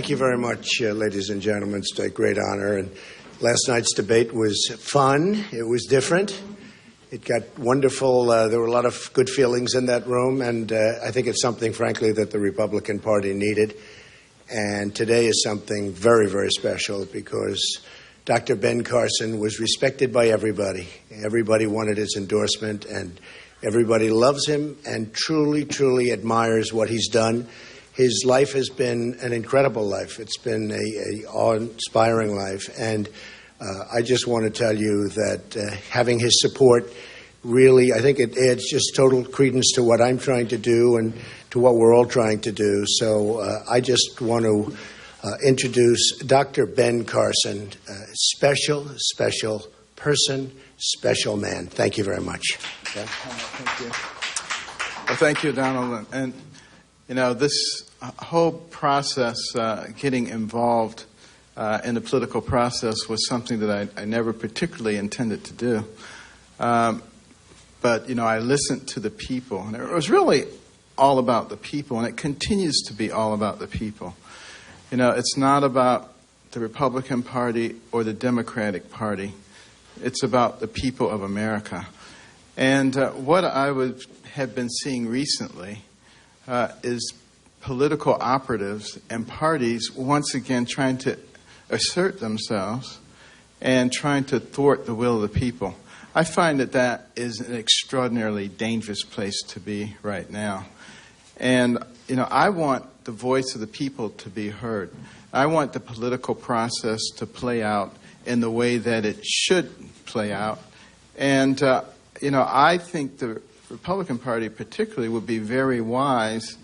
Thank you very much, ladies and gentlemen. It's a great honor. And last night's debate was fun. It was different. It got wonderful. There were a lot of good feelings in that room, and I think it's something, frankly, that the Republican Party needed. And today is something very, very special because Dr. Ben Carson was respected by everybody. Everybody wanted his endorsement, and everybody loves him and truly, truly admires what he's done. His life has been an incredible life. It's been a awe-inspiring life. And I just want to tell you that having his support really, I think it adds just total credence to what I'm trying to do and to what we're all trying to do. So I just want to introduce Dr. Ben Carson, special person, special man. Thank you very much. Okay. Thank you. Well, thank you, Donald. And you know, this whole process, getting involved in the political process, was something that I never particularly intended to do. But, you know, I listened to the people, and it was really all about the people, and it continues to be all about the people. You know, it's not about the Republican Party or the Democratic Party. It's about the people of America. And what I have been seeing recently is political operatives and parties once again trying to assert themselves and trying to thwart the will of the people. I find that that is an extraordinarily dangerous place to be right now. And, you know, I want the voice of the people to be heard. I want the political process to play out in the way that it should play out. And, you know, I think the Republican Party particularly would be very wise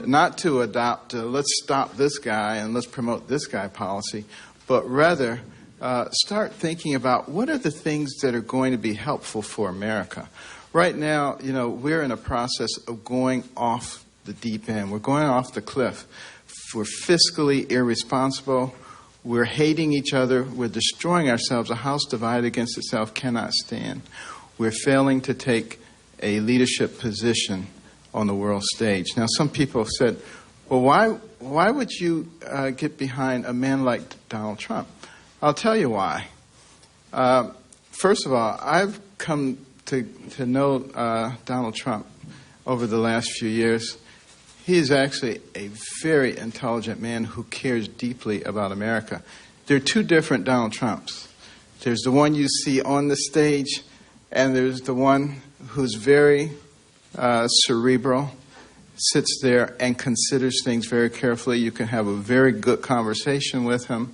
not to adopt let's stop this guy and let's promote this guy policy, but rather start thinking about what are the things that are going to be helpful for America. Right now, you know, we're in a process of going off the deep end. We're going off the cliff. We're fiscally irresponsible. We're hating each other. We're destroying ourselves. A house divided against itself cannot stand. We're failing to take a leadership position on the world stage. Now, some people have said, well, why would you get behind a man like Donald Trump? I'll tell you why. First of all, I've come to know Donald Trump over the last few years. He is actually a very intelligent man who cares deeply about America. There are two different Donald Trumps. There's the one you see on the stage, and there's the one who's very cerebral, sits there and considers things very carefully. You can have a very good conversation with him.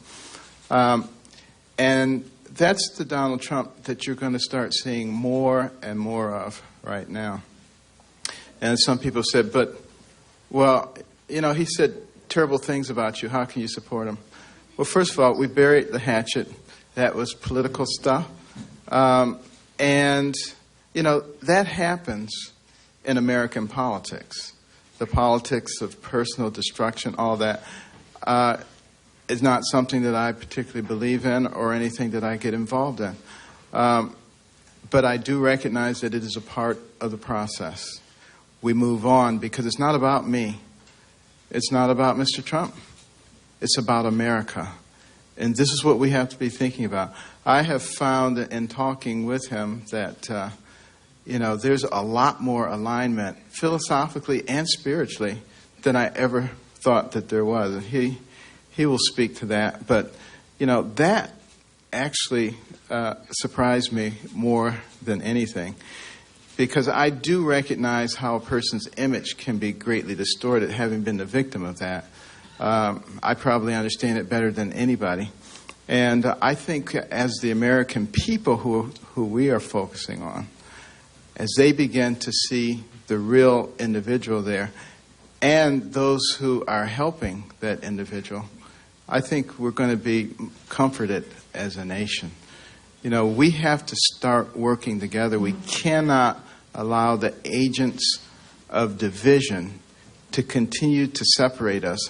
And that's the Donald Trump that you're going to start seeing more and more of right now. And some people said, but, well, you know, he said terrible things about you. How can you support him? Well, first of all, we buried the hatchet. That was political stuff. And, you know, that happens in American politics. The politics of personal destruction, all that, is not something that I particularly believe in or anything that I get involved in. But I do recognize that it is a part of the process. We move on because it's not about me. It's not about Mr. Trump. It's about America. And this is what we have to be thinking about. I have found in talking with him that you know, there's a lot more alignment, philosophically and spiritually, than I ever thought that there was. And he will speak to that. But, you know, that actually surprised me more than anything, because I do recognize how a person's image can be greatly distorted, having been the victim of that. I probably understand it better than anybody. And I think as the American people who we are focusing on, as they begin to see the real individual there and those who are helping that individual, I think we're going to be comforted as a nation. You know, we have to start working together. We cannot allow the agents of division to continue to separate us.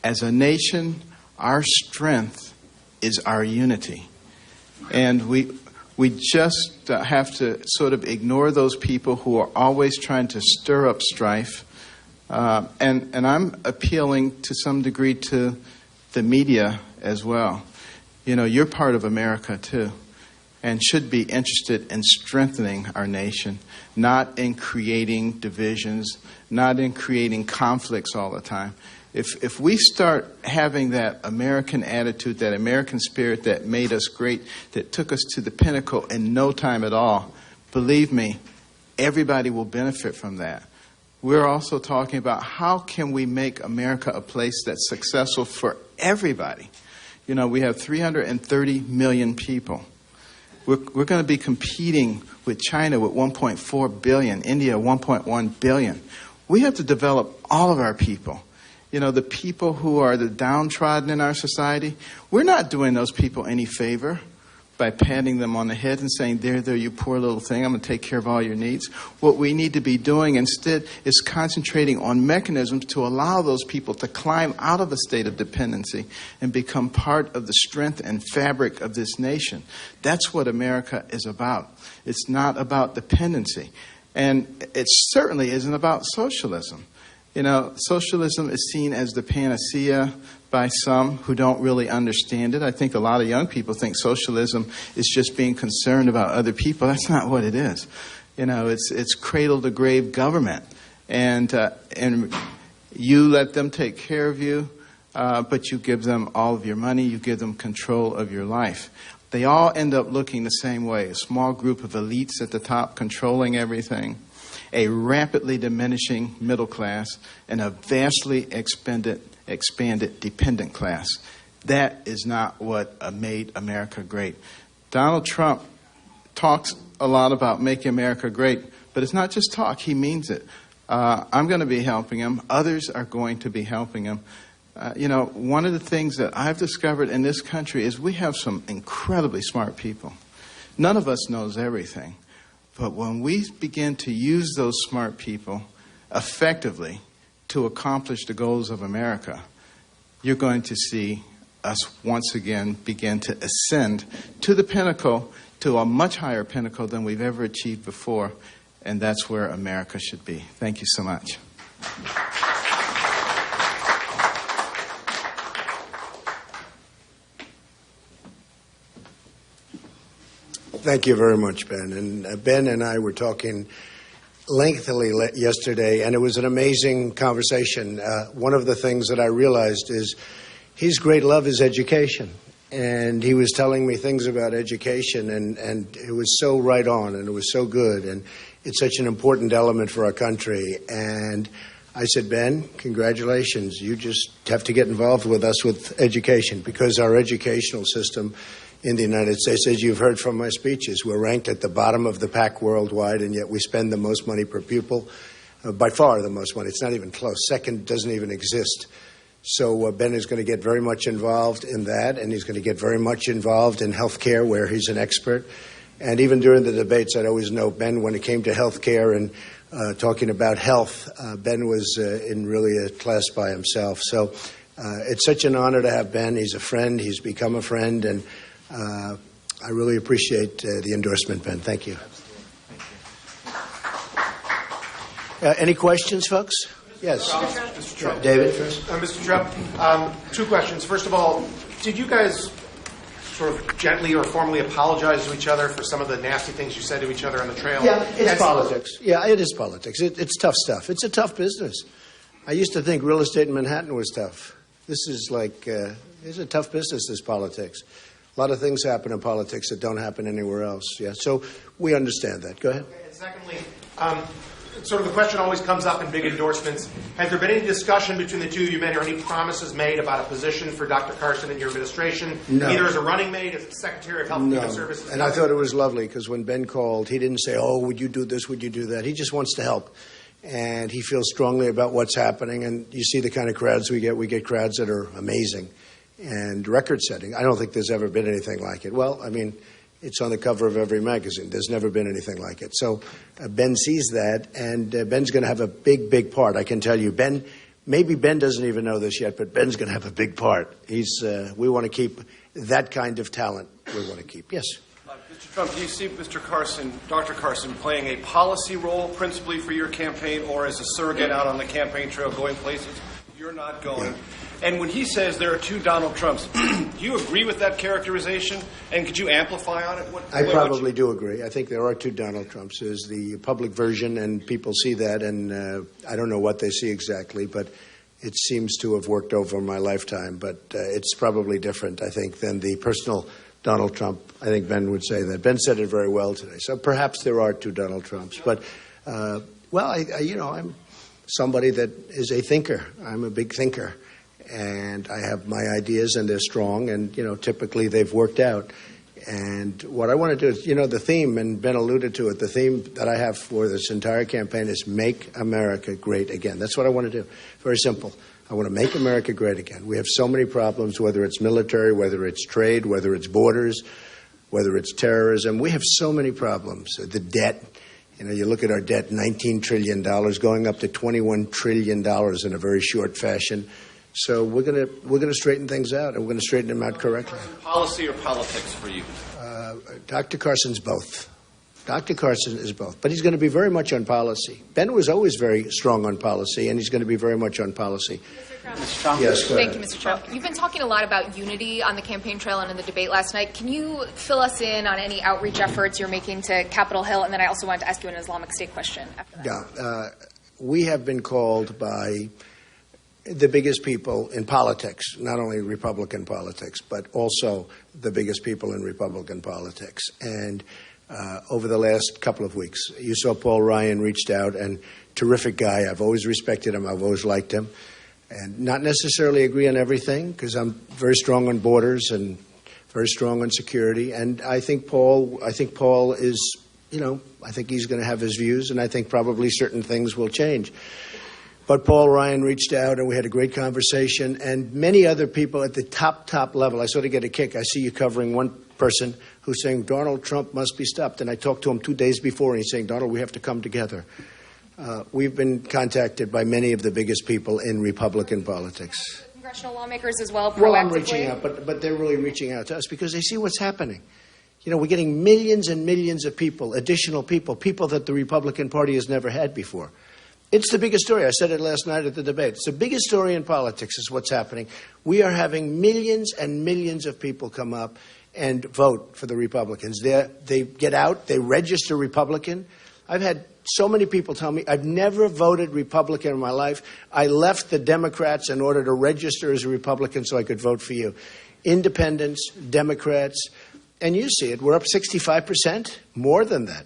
As a nation, our strength is our unity. And we just have to sort of ignore those people who are always trying to stir up strife. And I'm appealing to some degree to the media as well. You know, you're part of America too, and should be interested in strengthening our nation, not in creating divisions, not in creating conflicts all the time. If we start having that American attitude, that American spirit that made us great, that took us to the pinnacle in no time at all, believe me, everybody will benefit from that. We're also talking about how can we make America a place that's successful for everybody. You know, we have 330 million people. We're going to be competing with China with 1.4 billion, India 1.1 billion. We have to develop all of our people. You know, the people who are the downtrodden in our society, we're not doing those people any favor by patting them on the head and saying, there, you poor little thing, I'm going to take care of all your needs. What we need to be doing instead is concentrating on mechanisms to allow those people to climb out of a state of dependency and become part of the strength and fabric of this nation. That's what America is about. It's not about dependency. And it certainly isn't about socialism. You know, socialism is seen as the panacea by some who don't really understand it. I think a lot of young people think socialism is just being concerned about other people. That's not what it is. You know, it's cradle to grave government, and you let them take care of you, but you give them all of your money. You give them control of your life. They all end up looking the same way: a small group of elites at the top controlling everything, a rapidly diminishing middle class, and a vastly expanded dependent class. That is not what made America great. Donald Trump talks a lot about making America great, but it's not just talk. He means it. I'm going to be helping him. Others are going to be helping him. You know, one of the things that I've discovered in this country is we have some incredibly smart people. None of us knows everything. But when we begin to use those smart people effectively to accomplish the goals of America, you're going to see us once again begin to ascend to the pinnacle, to a much higher pinnacle than we've ever achieved before, and that's where America should be. Thank you so much. Thank you very much, Ben. And Ben and I were talking lengthily yesterday, and it was an amazing conversation. One of the things that I realized is his great love is education. And he was telling me things about education, and it was so right on, and it was so good, and it's such an important element for our country. And I said, Ben, congratulations. You just have to get involved with us with education, because our educational system in the United States, as you've heard from my speeches, we're ranked at the bottom of the pack worldwide, and yet we spend the most money per pupil, by far the most money. It's not even close. Second doesn't even exist. So Ben is going to get very much involved in that, and he's going to get very much involved in health care, where he's an expert. And even during the debates, I'd always know Ben, when it came to health care and talking about health, Ben was in really a class by himself. So it's such an honor to have Ben. He's a friend. He's become a friend, and I really appreciate the endorsement, Ben. Thank you. Any questions, folks? Yes. Mr. Trump. David first. Mr. Trump, two questions. First of all, did you guys sort of gently or formally apologize to each other for some of the nasty things you said to each other on the trail? Yeah, it's politics. Yeah, it is politics. It's tough stuff. It's a tough business. I used to think real estate in Manhattan was tough. This is like, it's a tough business, this politics. A lot of things happen in politics that don't happen anywhere else. Yeah, so we understand that. Go ahead. Okay, and secondly, sort of the question always comes up in big endorsements. Has there been any discussion between the two of you men, or any promises made about a position for Dr. Carson in your administration, no. Either as a running mate, as Secretary of Health and Human Services? And I thought it was lovely, because when Ben called, he didn't say, oh, would you do this, would you do that? He just wants to help. And he feels strongly about what's happening. And you see the kind of crowds we get. We get crowds that are amazing and record-setting. I don't think there's ever been anything like it. Well, I mean, it's on the cover of every magazine. There's never been anything like it. So Ben sees that, and Ben's going to have a big, big part. I can tell you, Ben. Maybe Ben doesn't even know this yet, but Ben's going to have a big part. We want to keep that kind of talent. We want to keep. Yes. Mr. Trump, do you see Mr. Carson, Dr. Carson, playing a policy role principally for your campaign, or as a surrogate out on the campaign trail, going places you're not going? And when he says there are two Donald Trumps, do you agree with that characterization? And could you amplify on it? I probably do agree. I think there are two Donald Trumps. There's the public version, and people see that, and I don't know what they see exactly, but it seems to have worked over my lifetime. But it's probably different, I think, than the personal Donald Trump. I think Ben would say that. Ben said it very well today. So perhaps there are two Donald Trumps. But, I'm somebody that is a thinker. I'm a big thinker. And I have my ideas, and they're strong, and, typically they've worked out. And what I want to do is, the theme, and Ben alluded to it, the theme that I have for this entire campaign is Make America Great Again. That's what I want to do. Very simple. I want to make America great again. We have so many problems, whether it's military, whether it's trade, whether it's borders, whether it's terrorism. We have so many problems. The debt. You look at our debt, $19 trillion, going up to $21 trillion in a very short fashion. So we're gonna straighten things out, and we're going to straighten them out correctly. Policy or politics for you? Dr. Carson's both. Dr. Carson is both. But he's going to be very much on policy. Ben was always very strong on policy, and he's going to be very much on policy. Mr. Trump. Yes, go ahead. Thank you, Mr. Trump. You've been talking a lot about unity on the campaign trail and in the debate last night. Can you fill us in on any outreach efforts you're making to Capitol Hill? And then I also wanted to ask you an Islamic State question after that. Yeah. We have been called by the biggest people in politics, not only Republican politics, but also the biggest people in Republican politics. And over the last couple of weeks, you saw Paul Ryan reached out, and terrific guy. I've always respected him. I've always liked him. And not necessarily agree on everything, because I'm very strong on borders and very strong on security. And I think Paul is, I think he's going to have his views, and I think probably certain things will change. But Paul Ryan reached out, and we had a great conversation, and many other people at the top level. I sort of get a kick. I see you covering one person who's saying Donald Trump must be stopped, and I talked to him 2 days before, and he's saying, Donald, we have to come together. We've been contacted by many of the biggest people in Republican politics. Congressional lawmakers as well, proactively? Well, I'm reaching out, but they're really reaching out to us because they see what's happening. We're getting millions and millions of people, additional people that the Republican Party has never had before. It's the biggest story. I said it last night at the debate. It's the biggest story in politics is what's happening. We are having millions and millions of people come up and vote for the Republicans. They get out, they register Republican. I've had so many people tell me, I've never voted Republican in my life. I left the Democrats in order to register as a Republican so I could vote for you. Independents, Democrats, and you see it. We're up 65%, more than that.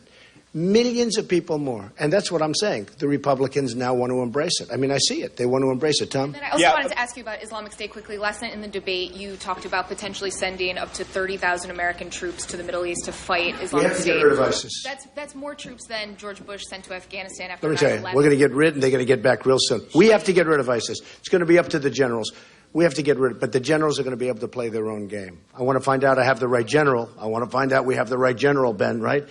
Millions of people more. And that's what I'm saying. The Republicans now want to embrace it. I mean, I see it. They want to embrace it. Tom? And then I also wanted to ask you about Islamic State quickly. Last night in the debate, you talked about potentially sending up to 30,000 American troops to the Middle East to fight Islamic State. We have to get rid of ISIS. That's more troops than George Bush sent to Afghanistan after 9/11. Let me tell you, we're going to get rid, and they're going to get back real soon. We have to get rid of ISIS. It's going to be up to the generals. We have to get rid of it. But the generals are going to be able to play their own game. I want to find out I have the right general. I want to find out we have the right general, Ben, right?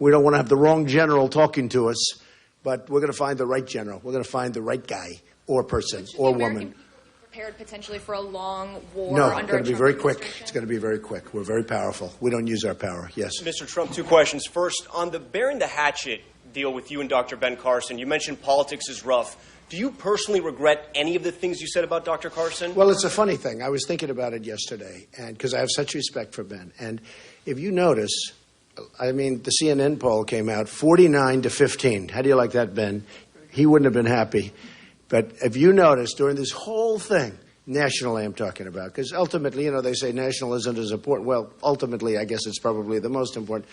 We don't want to have the wrong general talking to us, but we're going to find the right general. We're going to find the right guy or person or woman. Prepared potentially for a long war? No, it's going to be very quick. It's going to be very quick. We're very powerful. We don't use our power. Yes. Mr. Trump, two questions. First, on the bearing the hatchet deal with you and Dr. Ben Carson, you mentioned politics is rough. Do you personally regret any of the things you said about Dr. Carson? Well, it's a funny thing. I was thinking about it yesterday, and because I have such respect for Ben. And if you notice, I mean, the CNN poll came out 49-15. How do you like that, Ben? He wouldn't have been happy. But if you notice, during this whole thing, nationally I'm talking about, because ultimately, they say nationalism is important. Well, ultimately, I guess it's probably the most important.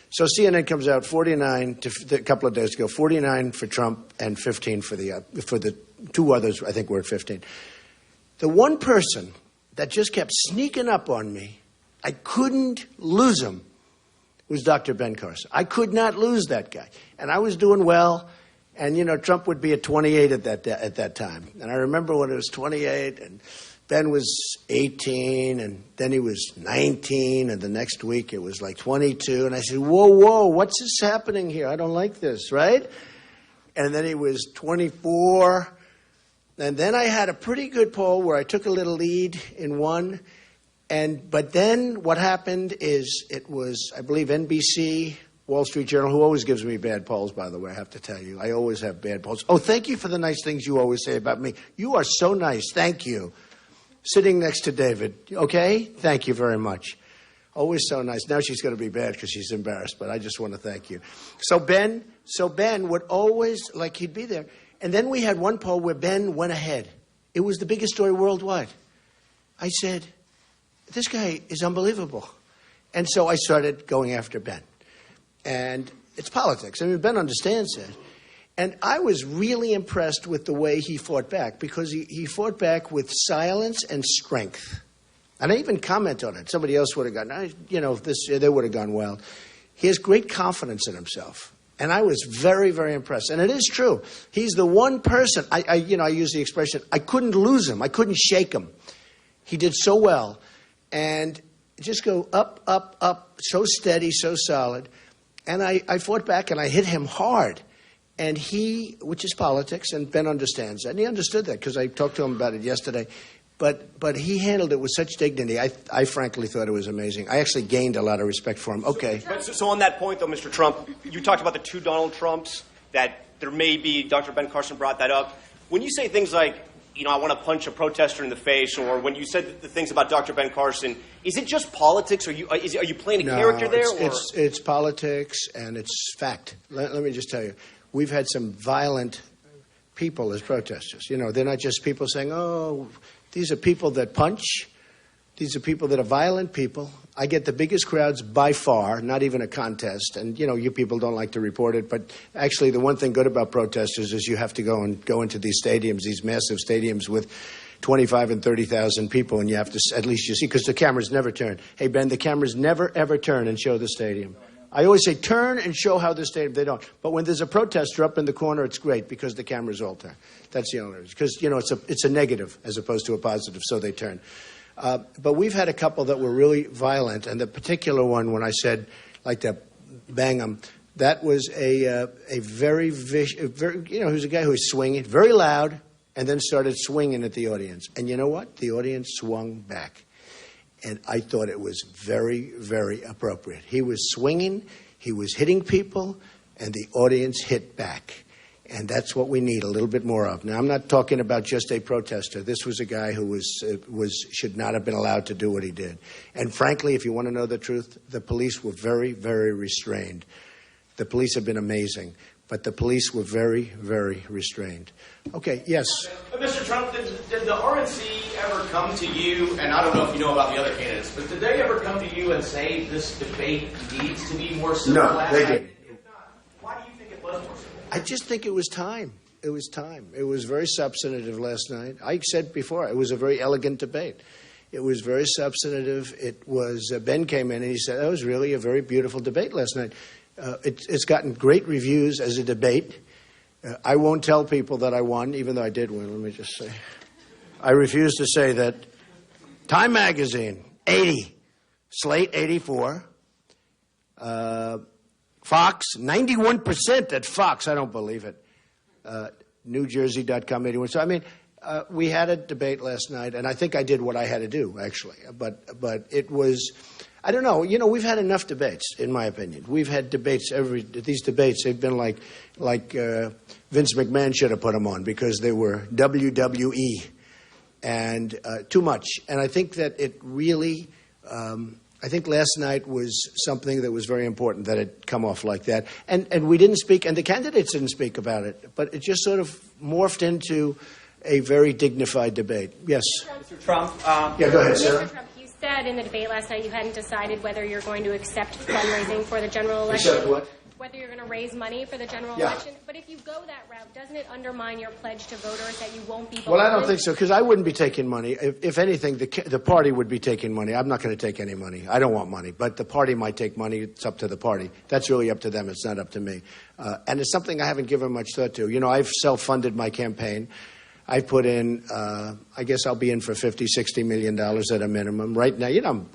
So CNN comes out 49 a couple of days ago, 49 for Trump and 15 for the two others. I think we're at 15. The one person that just kept sneaking up on me, I couldn't lose him, was Dr. Ben Carson. I could not lose that guy. And I was doing well, and, Trump would be at 28 at that time. And I remember when it was 28, and Ben was 18, and then he was 19, and the next week it was like 22. And I said, whoa, what's this happening here? I don't like this, right? And then he was 24. And then I had a pretty good poll where I took a little lead in one. But then what happened is it was, I believe, NBC, Wall Street Journal, who always gives me bad polls, by the way, I have to tell you. I always have bad polls. Oh, thank you for the nice things you always say about me. You are so nice. Thank you. sitting next to David. Okay? Thank you very much. Always so nice. Now she's going to be bad because she's embarrassed, but I just want to thank you. So Ben would always, like, he'd be there. And then we had one poll where Ben went ahead. It was the biggest story worldwide. I said, this guy is unbelievable. And so I started going after Ben. And it's politics. I mean, Ben understands that. And I was really impressed with the way he fought back, because he fought back with silence and strength. And I even comment on it. Somebody else would have gone, they would have gone wild. He has great confidence in himself. And I was very, very impressed. And it is true. He's the one person, I use the expression, I couldn't lose him. I couldn't shake him. He did so well. And just go up, up, up, so steady, so solid. And I fought back and I hit him hard. And which is politics, and Ben understands that. And he understood that because I talked to him about it yesterday. But he handled it with such dignity. I frankly thought it was amazing. I actually gained a lot of respect for him. Okay. So on that point, though, Mr. Trump, you talked about the two Donald Trumps, that there may be, Dr. Ben Carson brought that up. When you say things like, I want to punch a protester in the face, or when you said the things about Dr. Ben Carson, is it just politics? Are you playing a character there? It's politics and it's fact. Let me just tell you. We've had some violent people as protesters. They're not just people saying, oh, these are people that punch. These are people that are violent people. I get the biggest crowds by far, not even a contest. And, you people don't like to report it. But actually, the one thing good about protesters is you have to go into these stadiums, these massive stadiums with 25 and 30,000 people. And you have to, at least you see, because the cameras never turn. Hey, Ben, the cameras never, ever turn and show the stadium. I always say turn and show how the stadium. They don't. But when there's a protester up in the corner, it's great because the cameras all turn. That's the only reason. Because, it's a negative as opposed to a positive, so they turn. But we've had a couple that were really violent. And the particular one, when I said, like to bang them, that was a very vicious, he was a guy who was swinging, very loud, and then started swinging at the audience. And you know what? The audience swung back. And I thought it was very, very appropriate. He was swinging, he was hitting people, and the audience hit back. And that's what we need a little bit more of. Now, I'm not talking about just a protester. This was a guy who should not have been allowed to do what he did. And frankly, if you want to know the truth, the police were very, very restrained. The police have been amazing, but the police were very, very restrained. Okay, yes. Mr. Trump, did the RNC ever come to you, and I don't know if you know about the other candidates, but did they ever come to you and say this debate needs to be more civil? No, they didn't. If not, why do you think it was more civil? I just think it was time. It was time. It was very substantive last night. I said before, it was a very elegant debate. It was very substantive. It was, Ben came in and he said, that was really a very beautiful debate last night. It's gotten great reviews as a debate. I won't tell people that I won, even though I did win, let me just say. I refuse to say that. Time Magazine, 80. Slate, 84. Fox, 91% at Fox. I don't believe it. NewJersey.com, 81. So, I mean, we had a debate last night, and I think I did what I had to do, actually. But it was, I don't know. We've had enough debates, in my opinion. We've had debates, these debates, they've been like Vince McMahon should have put them on because they were WWE and too much. And I think that it really, I think last night was something that was very important that it come off like that. And we didn't speak, and the candidates didn't speak about it, but it just sort of morphed into a very dignified debate. Yes? Mr. Trump. Yeah, go ahead, Sarah. Mr. Trump, you said in the debate last night you hadn't decided whether you're going to accept fundraising for the general election. Accept what? Whether you're going to raise money for the general election. But if you go that route, doesn't it undermine your pledge to voters that you won't be beholden? Well, I don't think so, because I wouldn't be taking money. If anything, the party would be taking money. I'm not going to take any money. I don't want money. But the party might take money. It's up to the party. That's really up to them. It's not up to me. And it's something I haven't given much thought to. I've self-funded my campaign. I put in, I guess I'll be in for $50, $60 million at a minimum. Right now,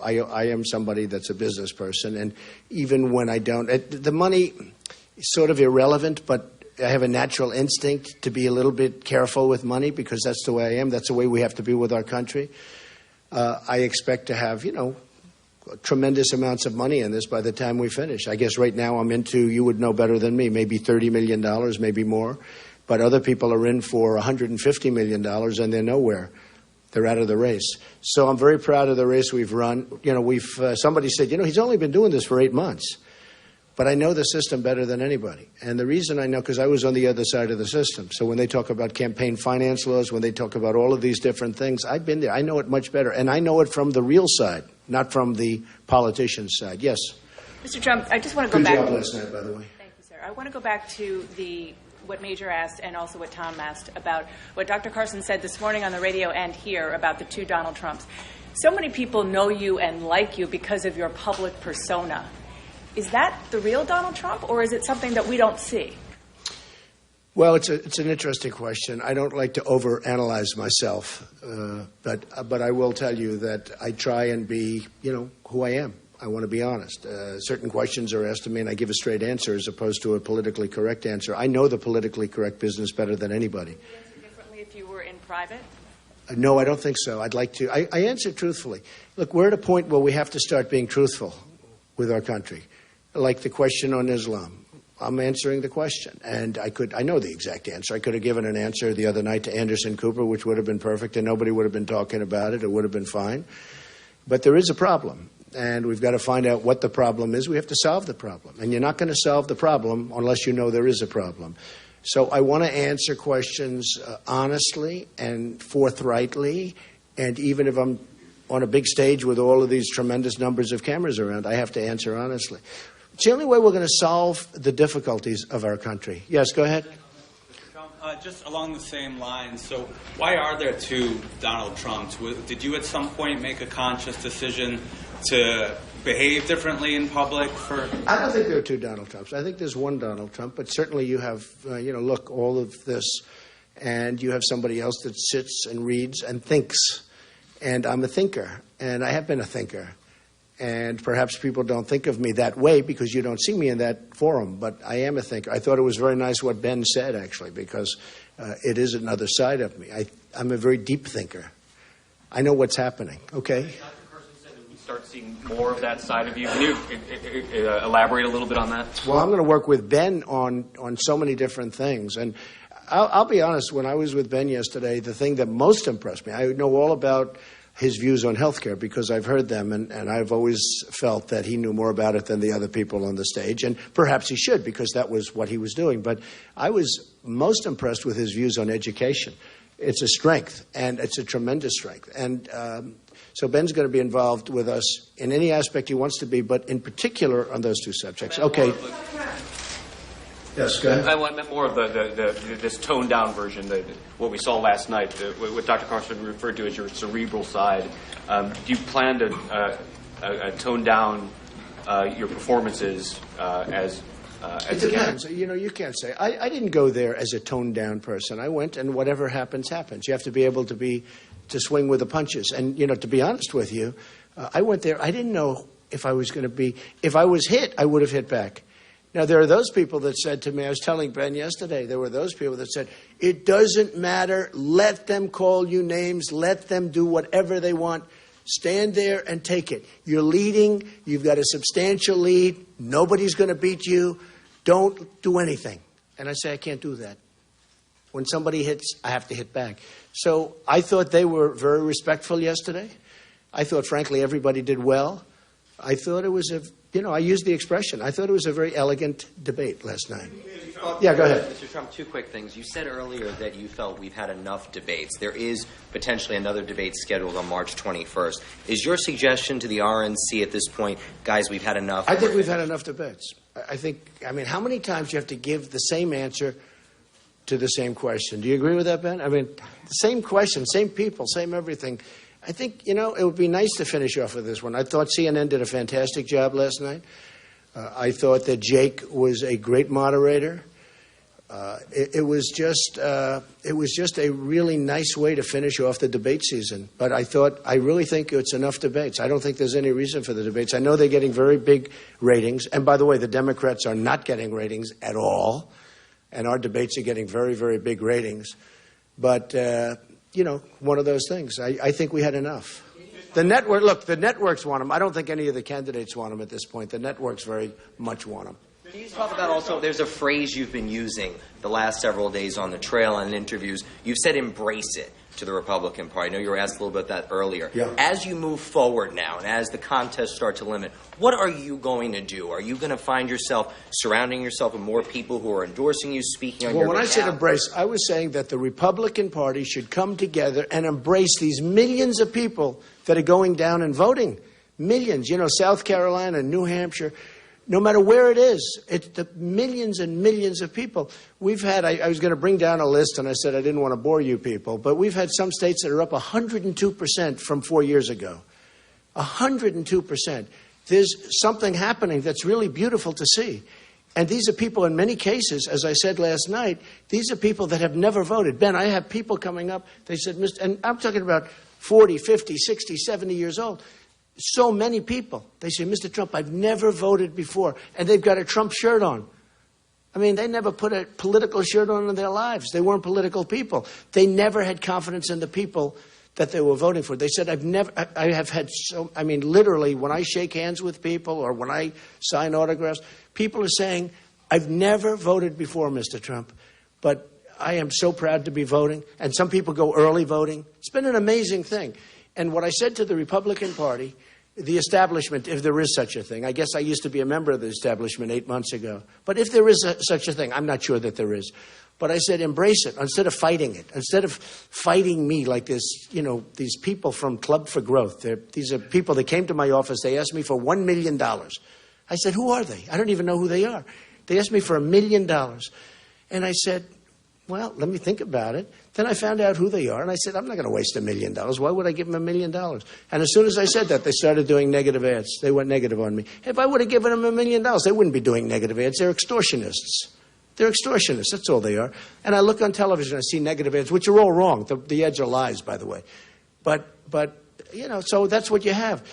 I am somebody that's a business person. And even when I don't, the money is sort of irrelevant, but I have a natural instinct to be a little bit careful with money because that's the way I am. That's the way we have to be with our country. I expect to have, tremendous amounts of money in this by the time we finish. I guess right now I'm into, you would know better than me, maybe $30 million, maybe more. But other people are in for $150 million and they're nowhere. They're out of the race. So I'm very proud of the race we've run. Somebody said, he's only been doing this for 8 months. But I know the system better than anybody. And the reason I know, because I was on the other side of the system. So when they talk about campaign finance laws, when they talk about all of these different things, I've been there. I know it much better. And I know it from the real side, not from the politician's side. Yes? Mr. Trump, I just want to go back. Good job last night, by the way. Thank you, sir. I want to go back to what Major asked and also what Tom asked about what Dr. Carson said this morning on the radio and here about the two Donald Trumps. So many people know you and like you because of your public persona. Is that the real Donald Trump, or is it something that we don't see? Well, it's an interesting question. I don't like to overanalyze myself, but I will tell you that I try and be, who I am. I want to be honest. Certain questions are asked of me, and I give a straight answer as opposed to a politically correct answer. I know the politically correct business better than anybody. Would you answer differently if you were in private? No, I don't think so. I'd like to. I answer truthfully. Look, we're at a point where we have to start being truthful with our country. Like the question on Islam. I'm answering the question. And I know the exact answer. I could have given an answer the other night to Anderson Cooper, which would have been perfect, and nobody would have been talking about it. It would have been fine. But there is a problem. And we've got to find out what the problem is. We have to solve the problem. And you're not going to solve the problem unless you know there is a problem. So I want to answer questions honestly and forthrightly. And even if I'm on a big stage with all of these tremendous numbers of cameras around, I have to answer honestly. It's the only way we're going to solve the difficulties of our country. Yes, go ahead. Just along the same lines, so why are there two Donald Trumps? Did you at some point make a conscious decision to behave differently in public? I don't think there are two Donald Trumps. I think there's one Donald Trump, but certainly you have, look, all of this, and you have somebody else that sits and reads and thinks. And I'm a thinker, and I have been a thinker. And perhaps people don't think of me that way because you don't see me in that forum, but I am a thinker. I thought it was very nice what Ben said, actually, because it is another side of me. I'm a very deep thinker. I know what's happening, okay? Dr. Carson said that we start seeing more of that side of you. Can you elaborate a little bit on that? Well, I'm going to work with Ben on so many different things. And I'll be honest, when I was with Ben yesterday, the thing that most impressed me, I know all about his views on health care because I've heard them, and I've always felt that he knew more about it than the other people on the stage, and perhaps he should because that was what he was doing. But I was most impressed with his views on education. It's a strength, and it's a tremendous strength. And so Ben's going to be involved with us in any aspect he wants to be, but in particular on those two subjects. Okay. Yes, go ahead. I meant more of this toned-down version, what we saw last night, what Dr. Carson referred to as your cerebral side. Do you plan to tone down your performances as it depends. You can't say. I didn't go there as a toned-down person. I went, and whatever happens, happens. You have to be able to swing with the punches. And, to be honest with you, I went there. I didn't know if I was going to be. If I was hit, I would have hit back. Now, there are those people that said to me, I was telling Ben yesterday, there were those people that said, it doesn't matter, let them call you names, let them do whatever they want, stand there and take it. You're leading, you've got a substantial lead, nobody's going to beat you, don't do anything. And I say, I can't do that. When somebody hits, I have to hit back. So I thought they were very respectful yesterday. I thought, frankly, everybody did well. I thought it was I used the expression. I thought it was a very elegant debate last night. Yeah, go ahead. Mr. Trump, two quick things. You said earlier that you felt we've had enough debates. There is potentially another debate scheduled on March 21st. Is your suggestion to the RNC at this point, guys, we've had enough? I think we've had enough debates. How many times do you have to give the same answer to the same question? Do you agree with that, Ben? The same question, same people, same everything. I think, it would be nice to finish off with this one. I thought CNN did a fantastic job last night. I thought that Jake was a great moderator. It was just a really nice way to finish off the debate season. But I really think it's enough debates. I don't think there's any reason for the debates. I know they're getting very big ratings. And by the way, the Democrats are not getting ratings at all. And our debates are getting very, very big ratings. But one of those things. I think we had enough. The networks want them. I don't think any of the candidates want them at this point. The networks very much want them. Mr. Can you talk about also, there's a phrase you've been using the last several days on the trail and in interviews. You've said embrace it to the Republican Party. I know you were asked a little bit about that earlier. Yeah. As you move forward now and as the contests start to limit, what are you going to do? Are you going to find yourself surrounding yourself with more people who are endorsing you, speaking on your behalf? When I said embrace, I was saying that the Republican Party should come together and embrace these millions of people that are going down and voting. Millions. You know, South Carolina, New Hampshire, no matter where it is, it's the millions and millions of people. We've had, I was going to bring down a list, and I said I didn't want to bore you people, but we've had some states that are up 102% from 4 years ago. 102%. There's something happening that's really beautiful to see. And these are people, in many cases, as I said last night, these are people that have never voted. Ben, I have people coming up, they said, and I'm talking about 40, 50, 60, 70 years old. So many people. They say, Mr. Trump, I've never voted before. And they've got a Trump shirt on. I mean, they never put a political shirt on in their lives. They weren't political people. They never had confidence in the people that they were voting for. They said, I have had literally, when I shake hands with people or when I sign autographs, people are saying, I've never voted before, Mr. Trump, but I am so proud to be voting. And some people go early voting. It's been an amazing thing. And what I said to the Republican Party, the establishment, if there is such a thing, I guess I used to be a member of the establishment 8 months ago, but if there is such a thing, I'm not sure that there is. But I said, embrace it instead of fighting it, instead of fighting me like this, you know, these people from Club for Growth. These are people that came to my office. They asked me for $1 million. I said, who are they? I don't even know who they are. They asked me for $1 million. And I said, well, let me think about it. Then I found out who they are, and I said, I'm not going to waste $1 million. Why would I give them $1 million? And as soon as I said that, they started doing negative ads. They went negative on me. If I would have given them $1 million, they wouldn't be doing negative ads. They're extortionists. They're extortionists. That's all they are. And I look on television, I see negative ads, which are all wrong. The ads are lies, by the way. But you know, so that's what you have.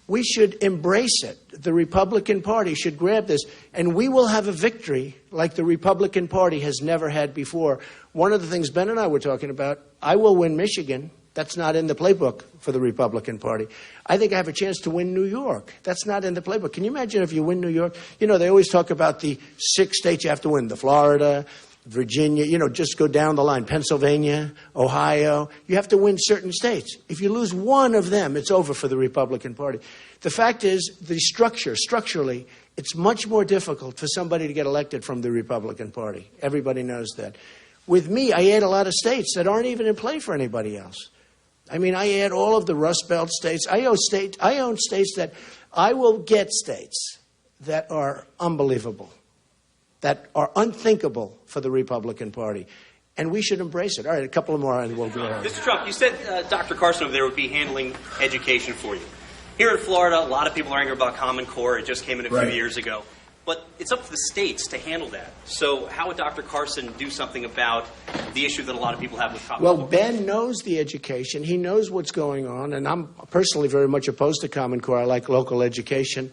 We should embrace it. The Republican Party should grab this, and we will have a victory like the Republican Party has never had before. One of the things Ben and I were talking about, I will win Michigan. That's not in the playbook for the Republican Party. I think I have a chance to win New York. That's not in the playbook. Can you imagine if you win New York? You know, they always talk about the 6 states you have to win, the Florida, Virginia, you know, just go down the line, Pennsylvania, Ohio. You have to win certain states. If you lose one of them, it's over for the Republican Party. The fact is, structurally, it's much more difficult for somebody to get elected from the Republican Party. Everybody knows that. With me, I add a lot of states that aren't even in play for anybody else. I mean, I add all of the Rust Belt states. I own states that I will get states that are unbelievable, that are unthinkable for the Republican Party. And we should embrace it. All right, a couple more and we'll go on. Mr. Trump, you said Dr. Carson over there would be handling education for you. Here in Florida, a lot of people are angry about Common Core. It just came in a few years ago. But it's up to the states to handle that. So how would Dr. Carson do something about the issue that a lot of people have with Common Core? Well, Ben knows the education. He knows what's going on. And I'm personally very much opposed to Common Core. I like local education.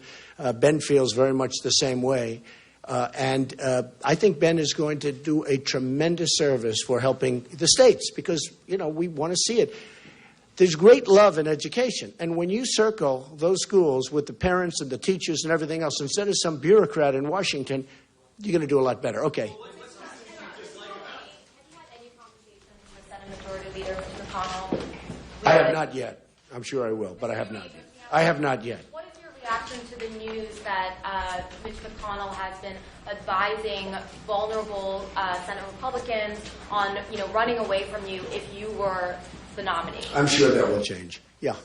Ben feels very much the same way. And I think Ben is going to do a tremendous service for helping the states because, you know, we want to see it. There's great love in education. And when you circle those schools with the parents and the teachers and everything else, instead of some bureaucrat in Washington, you're going to do a lot better. Okay. Have you had any conversations with Senate Majority Leader Mitch McConnell? I have not yet. I'm sure I will, but I have not yet. I have not yet. What is your reaction to the news that Mitch McConnell has been advising vulnerable Senate Republicans on, you know, running away from you if you were the nominee? I'm sure that will change. Yeah.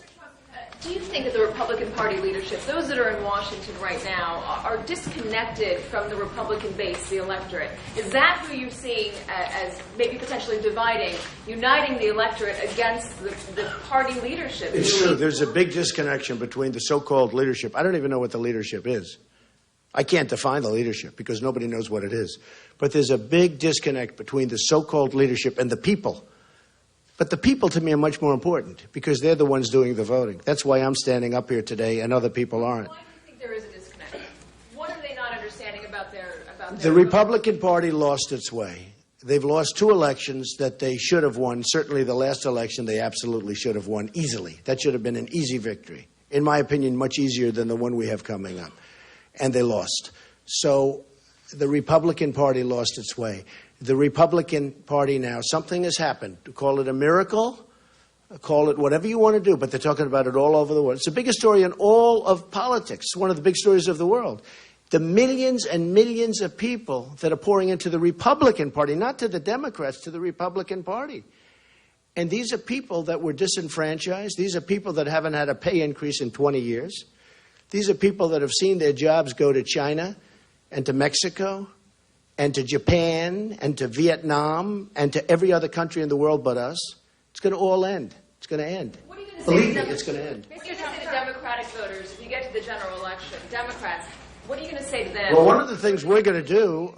Do you think that the Republican Party leadership, those that are in Washington right now, are disconnected from the Republican base, the electorate? Is that who you're seeing as maybe potentially dividing, uniting the electorate against the party leadership? It's true. There's a big disconnection between the so-called leadership. I don't even know what the leadership is. I can't define the leadership because nobody knows what it is. But there's a big disconnect between the so-called leadership and the people. But the people, to me, are much more important because they're the ones doing the voting. That's why I'm standing up here today and other people aren't. Why do you think there is a disconnect? What are they not understanding about their The Republican Party lost its way. They've lost 2 elections that they should have won. Certainly the last election they absolutely should have won easily. That should have been an easy victory. In my opinion, much easier than the one we have coming up. And they lost. So the Republican Party lost its way. The Republican Party now, something has happened. Call it a miracle, call it whatever you want to do, but they're talking about it all over the world. It's the biggest story in all of politics. It's one of the big stories of the world. The millions and millions of people that are pouring into the Republican Party, not to the Democrats, to the Republican Party. And these are people that were disenfranchised. These are people that haven't had a pay increase in 20 years. These are people that have seen their jobs go to China and to Mexico and to Japan and to Vietnam and to every other country in the world but us. It's going to all end. It's going to end. What are you going to Believe say me, it's going to end. What are you going to say to Democratic voters if you get to the general election? Democrats, what are you going to say to them? Well, one of the things we're going to do...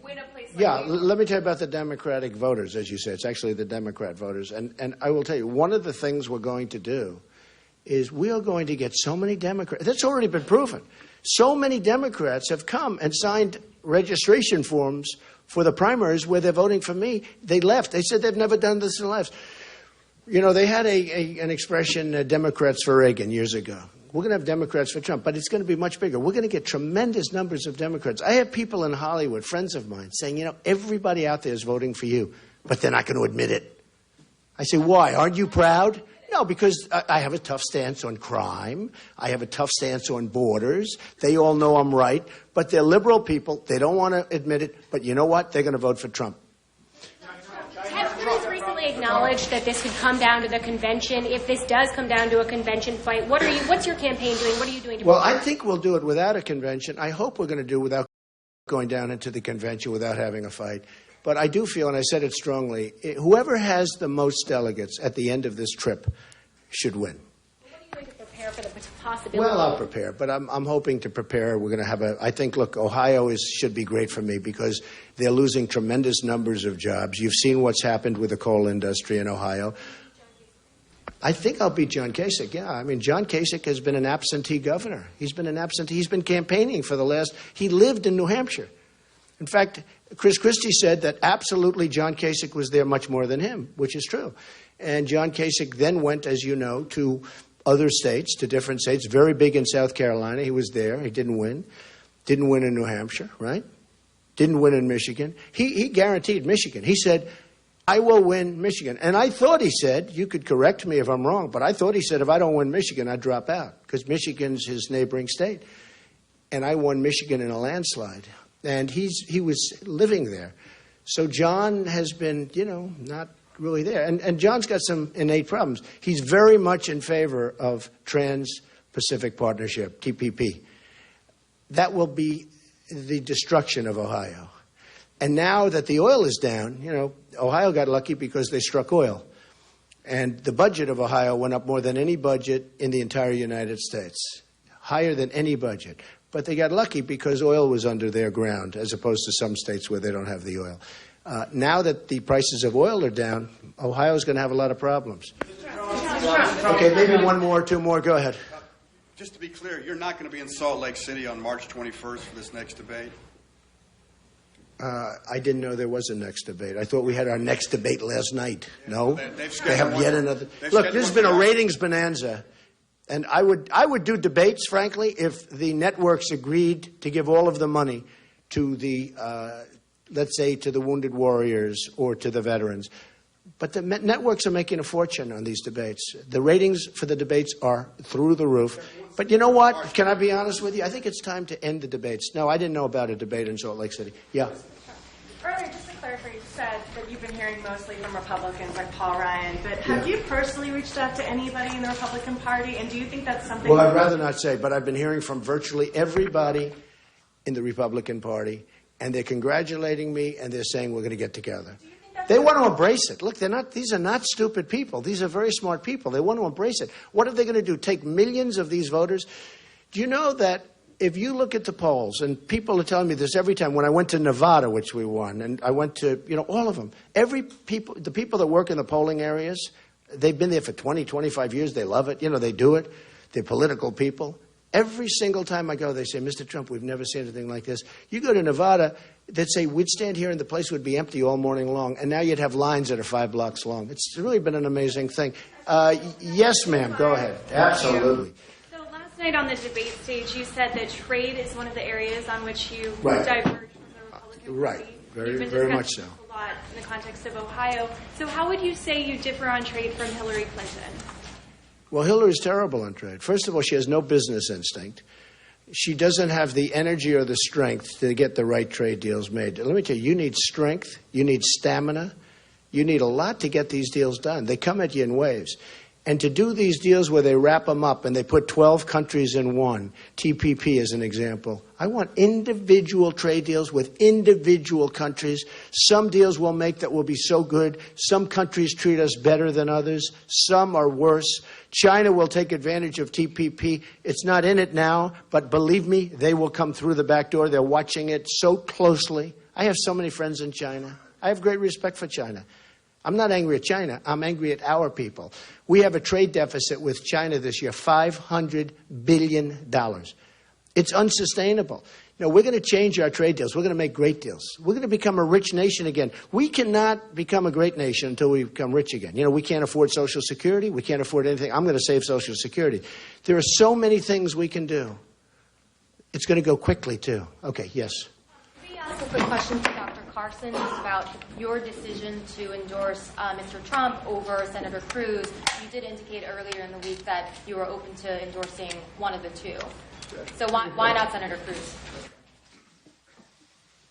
Win a place like Yeah, New York. let me tell you about the Democratic voters, as you say. It's actually the Democrat voters. And I will tell you, one of the things we're going to do is we are going to get so many Democrats. That's already been proven. So many Democrats have come and signed registration forms for the primaries where they're voting for me. They left. They said they've never done this in their lives. You know, they had an expression, Democrats for Reagan, years ago. We're going to have Democrats for Trump, but it's going to be much bigger. We're going to get tremendous numbers of Democrats. I have people in Hollywood, friends of mine, saying, you know, everybody out there is voting for you, but they're not going to admit it. I say, why? Aren't you proud? No, because I have a tough stance on crime. I have a tough stance on borders. They all know I'm right, but they're liberal people. They don't want to admit it, but you know what? They're going to vote for Trump. Ted Cruz recently acknowledged that this could come down to the convention. If this does come down to a convention fight, what's your campaign doing? What are you doing to Well, I think we'll do it without a convention. I hope we're going to do it without going down into the convention, without having a fight. But I do feel, and I said it strongly, whoever has the most delegates at the end of this trip should win. What are you doing to prepare for the possibility? Well, I'll prepare, but I'm hoping to prepare. We're going to have I think, look, Ohio should be great for me because they're losing tremendous numbers of jobs. You've seen what's happened with the coal industry in Ohio. I think I'll beat John Kasich, yeah. I mean, John Kasich has been an absentee governor. He's been an absentee. He's been campaigning for he lived in New Hampshire. In fact, Chris Christie said that absolutely John Kasich was there much more than him, which is true. And John Kasich then went, as you know, to other states, to different states, very big in South Carolina. He was there. He didn't win. Didn't win in New Hampshire, right? Didn't win in Michigan. He guaranteed Michigan. He said, I will win Michigan. And I thought he said, you could correct me if I'm wrong, but I thought he said if I don't win Michigan, I'd drop out because Michigan's his neighboring state. And I won Michigan in a landslide. And he was living there. So John has been, not really there. And John's got some innate problems. He's very much in favor of Trans-Pacific Partnership, TPP. That will be the destruction of Ohio. And now that the oil is down, Ohio got lucky because they struck oil. And the budget of Ohio went up more than any budget in the entire United States, higher than any budget. But they got lucky because oil was under their ground, as opposed to some states where they don't have the oil. Now that the prices of oil are down, Ohio's going to have a lot of problems. Okay, maybe one more, two more. Go ahead. Just to be clear, you're not going to be in Salt Lake City on March 21st for this next debate? I didn't know there was a next debate. I thought we had our next debate last night. No? They have yet another. Look, this has been a ratings bonanza. And I would do debates, frankly, if the networks agreed to give all of the money to the, let's say, to the wounded warriors or to the veterans. But the networks are making a fortune on these debates. The ratings for the debates are through the roof. But you know what? Can I be honest with you? I think it's time to end the debates. No, I didn't know about a debate in Salt Lake City. Yeah. Earlier, just to clarify, you said that you've been hearing mostly from Republicans like Paul Ryan, but have you personally reached out to anybody in the Republican Party, and do you think that's something... Well, I'd rather not say, but I've been hearing from virtually everybody in the Republican Party, and they're congratulating me, and they're saying we're going to get together. They want to embrace it. Look, these are not stupid people. These are very smart people. They want to embrace it. What are they going to do, take millions of these voters? Do you know that if you look at the polls, and people are telling me this every time, when I went to Nevada, which we won, and I went to, all of them, the people that work in the polling areas, they've been there for 20, 25 years. They love it. They do it. They're political people. Every single time I go, they say, Mr. Trump, we've never seen anything like this. You go to Nevada, they'd say, we'd stand here and the place would be empty all morning long, and now you'd have lines that are 5 blocks long. It's really been an amazing thing. Yes, ma'am, go ahead. Absolutely. Last night on the debate stage, you said that trade is one of the areas on which you Right. diverge from the Right. You've been Very much discussing so. a lot in the context of Ohio. So how would you say you differ on trade from Hillary Clinton? Well, Hillary's terrible on trade. First of all, she has no business instinct. She doesn't have the energy or the strength to get the right trade deals made. Let me tell you, you need strength, you need stamina, you need a lot to get these deals done. They come at you in waves. And to do these deals where they wrap them up and they put 12 countries in one, TPP as an example, I want individual trade deals with individual countries. Some deals we'll make that will be so good. Some countries treat us better than others. Some are worse. China will take advantage of TPP. It's not in it now, but believe me, they will come through the back door. They're watching it so closely. I have so many friends in China. I have great respect for China. I'm not angry at China. I'm angry at our people. We have a trade deficit with China this year, $500 billion. It's unsustainable. We're going to change our trade deals. We're going to make great deals. We're going to become a rich nation again. We cannot become a great nation until we become rich again. We can't afford Social Security. We can't afford anything. I'm going to save Social Security. There are so many things we can do. It's going to go quickly, too. Okay, yes. Can we ask a quick question to Dr. Carson just about your decision to endorse Mr. Trump over Senator Cruz? You did indicate earlier in the week that you were open to endorsing one of the two. So why not Senator Cruz?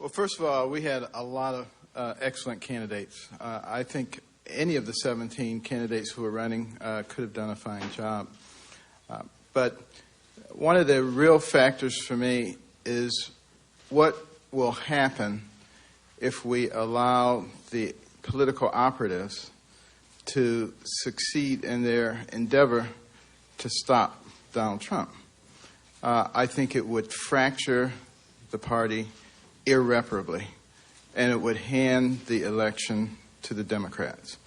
Well, first of all, we had a lot of excellent candidates. I think any of the 17 candidates who were running could have done a fine job. But one of the real factors for me is what will happen if we allow the political operatives to succeed in their endeavor to stop Donald Trump. I think it would fracture the party irreparably, and it would hand the election to the Democrats.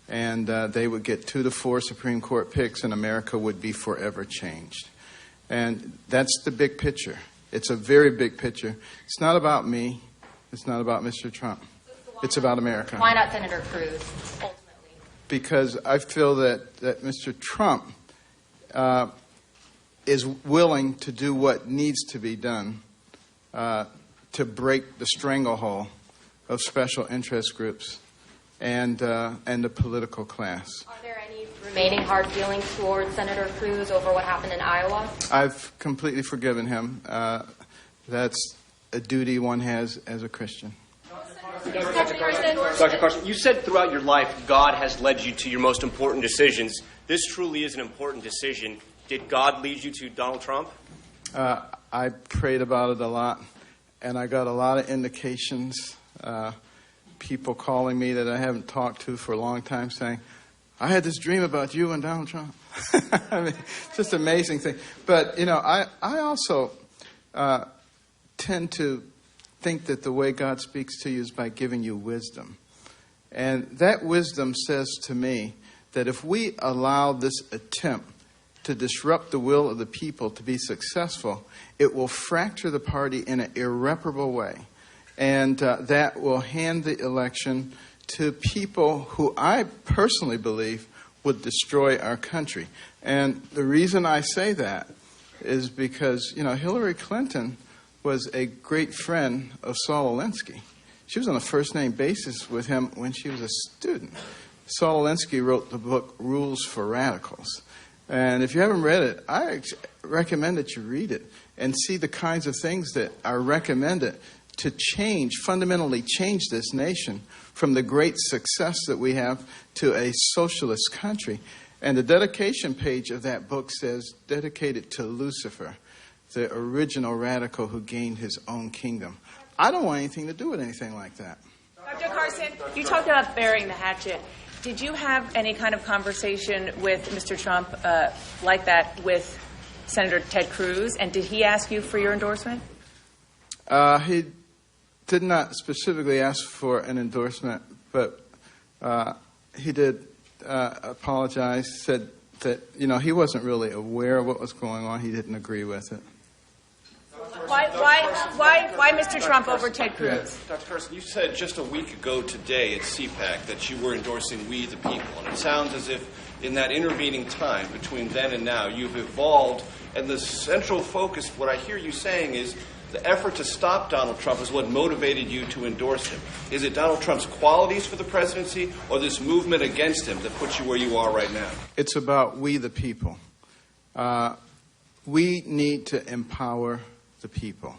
And they would get 2 to 4 Supreme Court picks, and America would be forever changed. And that's the big picture. It's a very big picture. It's not about me. It's not about Mr. Trump. It's about America. Why not Senator Cruz, ultimately? Because I feel that Mr. Trump is willing to do what needs to be done to break the stranglehold of special interest groups and the political class. Are there any remaining hard feelings towards Senator Cruz over what happened in Iowa? I've completely forgiven him. That's a duty one has as a Christian. Dr. Carson, you said throughout your life God has led you to your most important decisions. This truly is an important decision. Did God lead you to Donald Trump? I prayed about it a lot, and I got a lot of indications. People calling me that I haven't talked to for a long time saying, I had this dream about you and Donald Trump. I mean, just an amazing thing. But, I also tend to think that the way God speaks to you is by giving you wisdom. And that wisdom says to me that if we allow this attempt to disrupt the will of the people to be successful, it will fracture the party in an irreparable way. And that will hand the election to people who I personally believe would destroy our country. And the reason I say that is because, Hillary Clinton was a great friend of Saul Alinsky. She was on a first-name basis with him when she was a student. Saul Alinsky wrote the book Rules for Radicals. And if you haven't read it, I recommend that you read it and see the kinds of things that are recommended to fundamentally change this nation from the great success that we have to a socialist country. And the dedication page of that book says, dedicated to Lucifer, the original radical who gained his own kingdom. I don't want anything to do with anything like that. Dr. Carson, you talked about burying the hatchet. Did you have any kind of conversation with Mr. Trump like that with Senator Ted Cruz? And did he ask you for your endorsement? He did not specifically ask for an endorsement, but he did apologize, said that, he wasn't really aware of what was going on. He didn't agree with it. Why Mr. Trump over Ted Cruz? Dr. Carson, you said just a week ago today at CPAC that you were endorsing We the People. And it sounds as if in that intervening time between then and now, you've evolved. And the central focus, what I hear you saying is The effort to stop Donald Trump is what motivated you to endorse him. Is it Donald Trump's qualities for the presidency or this movement against him that puts you where you are right now? It's about we the people. We need to empower the people.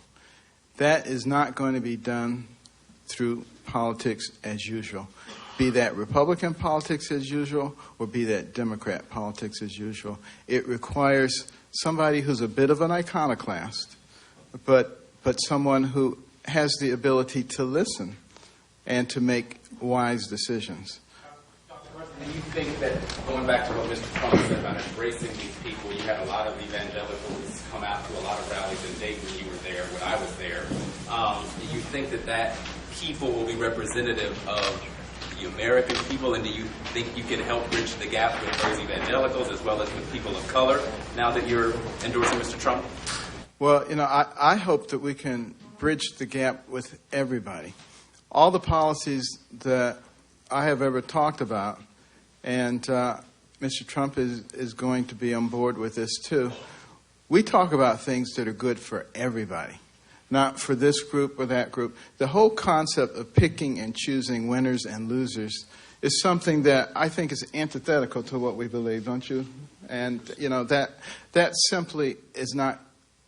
That is not going to be done through politics as usual, be that Republican politics as usual or be that Democrat politics as usual. It requires somebody who's a bit of an iconoclast, but someone who has the ability to listen and to make wise decisions. Dr. Carson, do you think that, going back to what Mr. Trump said about embracing these people, you had a lot of evangelicals come out to a lot of rallies in Dayton when you were there, when I was there. Do you think that people will be representative of the American people, and do you think you can help bridge the gap with those evangelicals as well as with people of color now that you're endorsing Mr. Trump? Well, I hope that we can bridge the gap with everybody. All the policies that I have ever talked about, and Mr. Trump is going to be on board with this too, we talk about things that are good for everybody, not for this group or that group. The whole concept of picking and choosing winners and losers is something that I think is antithetical to what we believe, don't you? And, that simply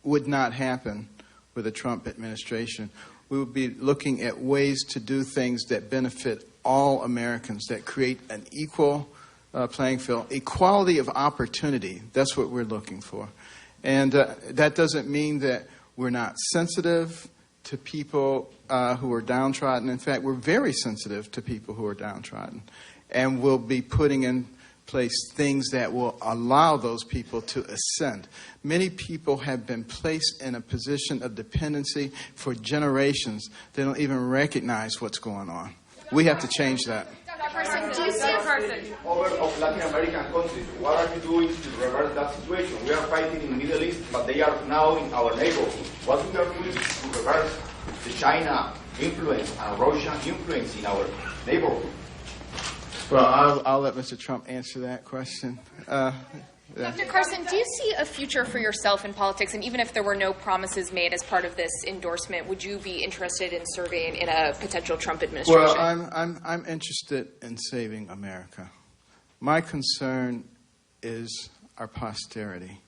would not happen with a Trump administration. We would be looking at ways to do things that benefit all Americans, that create an equal playing field, equality of opportunity. That's what we're looking for. And that doesn't mean that we're not sensitive to people who are downtrodden. In fact, we're very sensitive to people who are downtrodden. And we'll be putting in place things that will allow those people to ascend. Many people have been placed in a position of dependency for generations. They don't even recognize what's going on. We have to change that. Carson, do you see over of Latin American countries? What are you doing to reverse that situation? We are fighting in the Middle East, but they are now in our neighborhood. What we are doing to reverse the China influence and Russian influence in our neighborhood? Well, I'll let Mr. Trump answer that question. Dr. Carson, do you see a future for yourself in politics? And even if there were no promises made as part of this endorsement, would you be interested in serving in a potential Trump administration? Well, I'm interested in saving America. My concern is our posterity,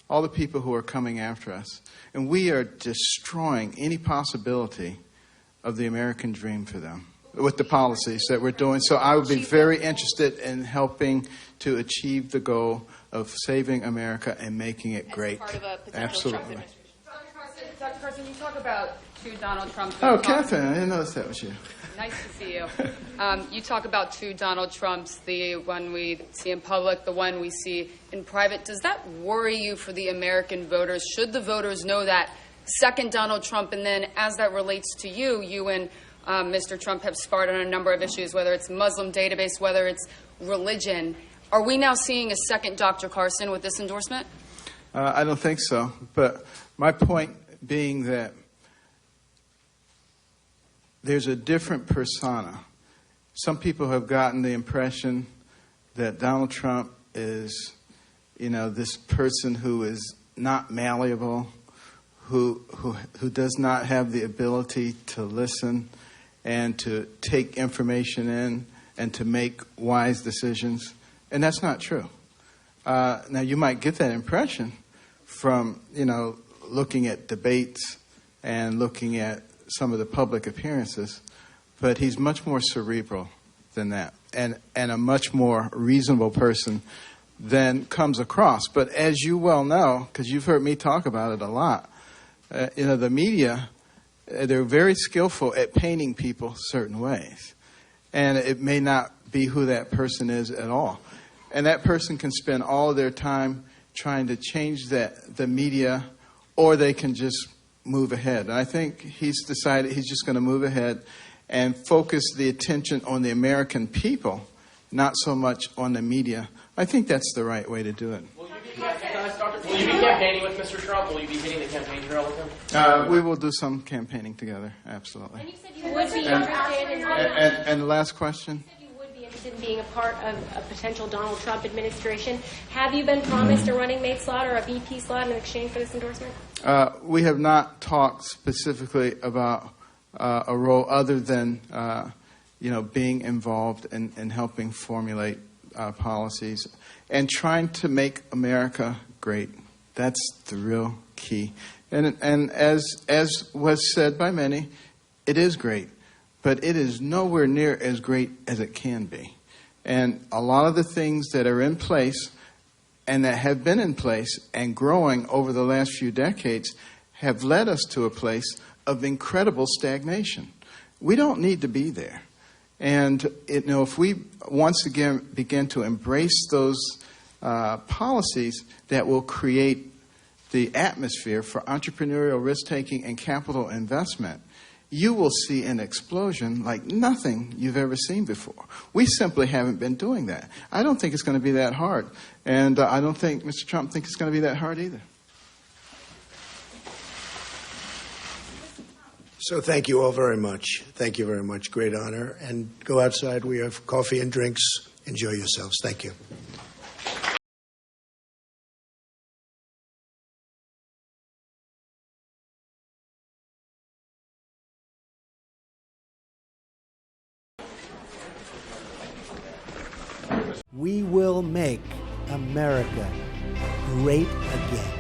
all the people who are coming after us. And we are destroying any possibility of the American dream for them with the policies that we're doing. So I would be very interested in helping to achieve the goal of saving America and making it great. Absolutely. Dr. Carson, you talk about two Donald Trumps. Oh, Catherine, I didn't notice that was you. Nice to see you. You talk about two Donald Trumps, the one we see in public, the one we see in private. Does that worry you for the American voters? Should the voters know that second Donald Trump, and then as that relates to you and Mr. Trump have sparred on a number of issues, whether it's Muslim database, whether it's religion. Are we now seeing a second Dr. Carson with this endorsement? I don't think so. But my point being that there's a different persona. Some people have gotten the impression that Donald Trump is, this person who is not malleable, who does not have the ability to listen and to take information in and to make wise decisions. And that's not true. Now, you might get that impression from, looking at debates and looking at some of the public appearances, but he's much more cerebral than that and a much more reasonable person than comes across. But as you well know, because you've heard me talk about it a lot, the media, they're very skillful at painting people certain ways. And it may not be who that person is at all. And that person can spend all of their time trying to change the media, or they can just move ahead. And I think he's decided he's just going to move ahead and focus the attention on the American people, not so much on the media. I think that's the right way to do it. Will you be campaigning with Mr. Trump? Will you be hitting the campaign trail with him? We will do some campaigning together, absolutely. And you said you would be interested in... And the last question? You would be interested interested in being a part of a potential Donald Trump administration. Have you been promised a running mate slot or a VP slot in exchange for this endorsement? We have not talked specifically about a role other than being involved in helping formulate policies and trying to make America great. That's the real key. And as was said by many, it is great, but it is nowhere near as great as it can be. And a lot of the things that are in place and that have been in place and growing over the last few decades have led us to a place of incredible stagnation. We don't need to be there. And if we once again begin to embrace those policies that will create the atmosphere for entrepreneurial risk-taking and capital investment, you will see an explosion like nothing you've ever seen before. We simply haven't been doing that. I don't think it's going to be that hard. And I don't think Mr. Trump thinks it's going to be that hard either. So thank you all very much. Thank you very much. Great honor. And go outside. We have coffee and drinks. Enjoy yourselves. Thank you. We will make America great again.